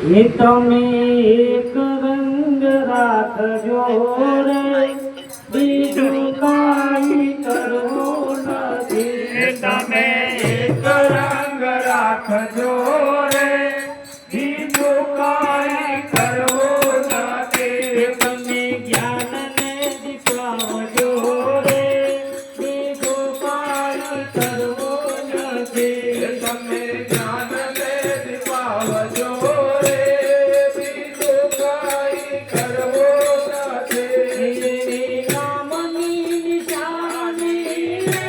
એ તમે એક રંગ રાખજો રે બીજું કાંઈ કરવું નથી. તમે એક રંગ રાખજો રે બીજું કાંઈ કરવું નથી. તમે જ્ઞાનને દીપાવજો રે બીજું કાંઈ કરવું નથી. તમે જ્ઞાનને દીપાવજો રે બીજું કાંઈ કરવું નથી. એવી નામની નિશાની રે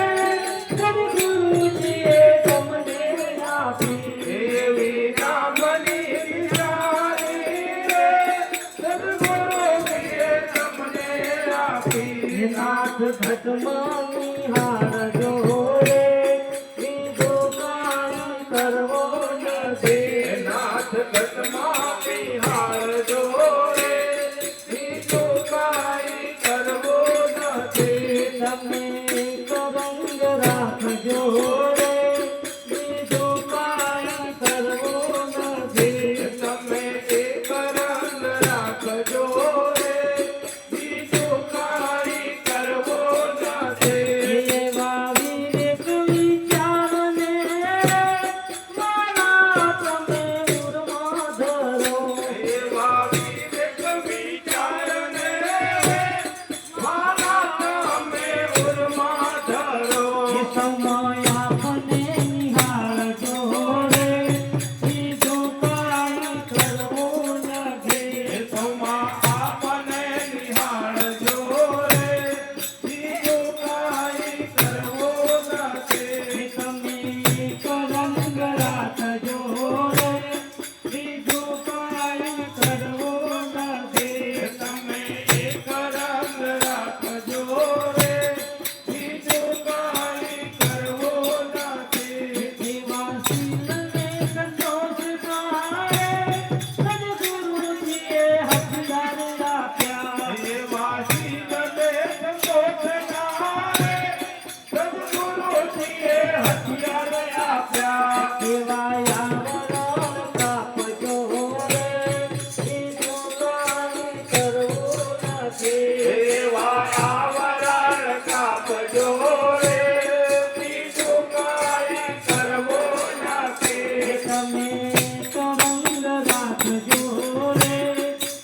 સદગુરુજીએ તમને આપી. એવી નામની નિશાની રે સદગુરુજીએ તમને આપી. નાથ ઘટમાં નિહાળજો રે બીજું કાંઈ કરવું નથી. નાથ ઘટમાં બિહારજો રે બીજું કાંઈ કરવું નથી. તમે એક રંગ રાખજો રે બીજું કાંઈ કરવું નથી. તમે એક રંગ રાખજો રે બીજું કાંઈ કરવું નથી. એવા વિવેક વિચારને મારા તમે ઉરમાં ધરો. એવા વિવેક વિચારને મારા તમે ઉરમાં ધરો. સમય આપને નિહાળજો રે બીજું કાંઈ કરવું નથી. સૌમાં આપને નિહાળજો રે બીજું કાંઈ કરવું નથી. તમે એક રંગ રાખજો રે બીજું કાંઈ કરવું નથી. તમે એક રંગ રાખજો રે બીજું કાંઈ કરવું નથી. એવા શીલને સંતોષ થાય સદગુરુજીએ હથિયાર આપ્યા. એવા શીલને સંતોષનારે સદ્ગુરુજીએ હથિયાર આપ્યા. એવા યાવરણ કાપજો રે બીજું કાંઈ કરવું નથી. એવા આવરણ કાપજો રે બીજું કાંઈ કરવું નથી. તમે એક રંગ રાખજો રે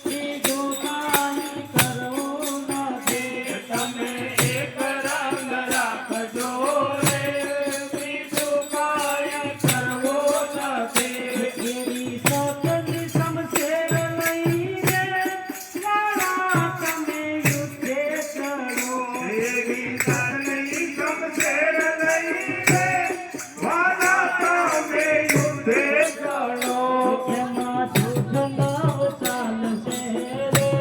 બીજું કાંઈ કરવું નથી. તમે એક રંગ રાખજો રે બીજું કાંઈ કરવું નથી. એવી સતની શમશેર લઈને મારા તમે યુદ્ધે ચડો. એવી સરની શમશેર લઈને વાલા તમે યુદ્ધે ચડો. એમાં જૂઠ નવ ચાલશે રે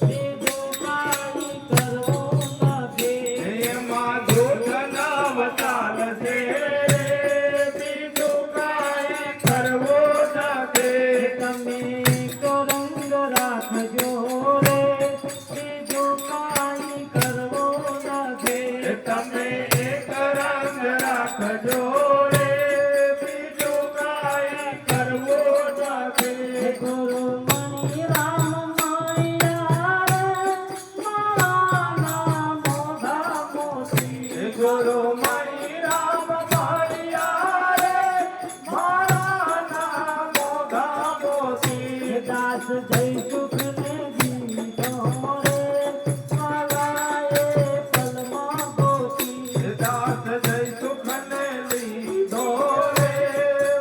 બીજું કાંઈ કરવું નથી. એમાં દૂધ નવ ચાલશે રે બીજું કાંઈ કરવું નથી. તમે એક રંગ રાખજો રે બીજું કાંઈ કરવું નથી. તમે એક રંગ રાખજો રે બીજું કાંઈ કરવું નથી. ગુરુ મણિ રામ માયા મારા મોઢા મોતી. ગુરુ મણિ રામ મળ્યા રે મારા નામ મોઢા મોતી. દાસ જય સુખને દીધો રે મારાએ પલમાં ગોતી. દાસ જય સુખને લીધો રે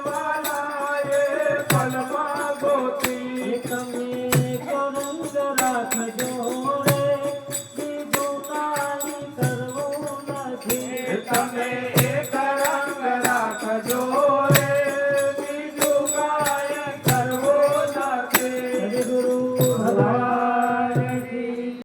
વાલાએ પલમાં ગોતી. તમે એક રંગ રાખજો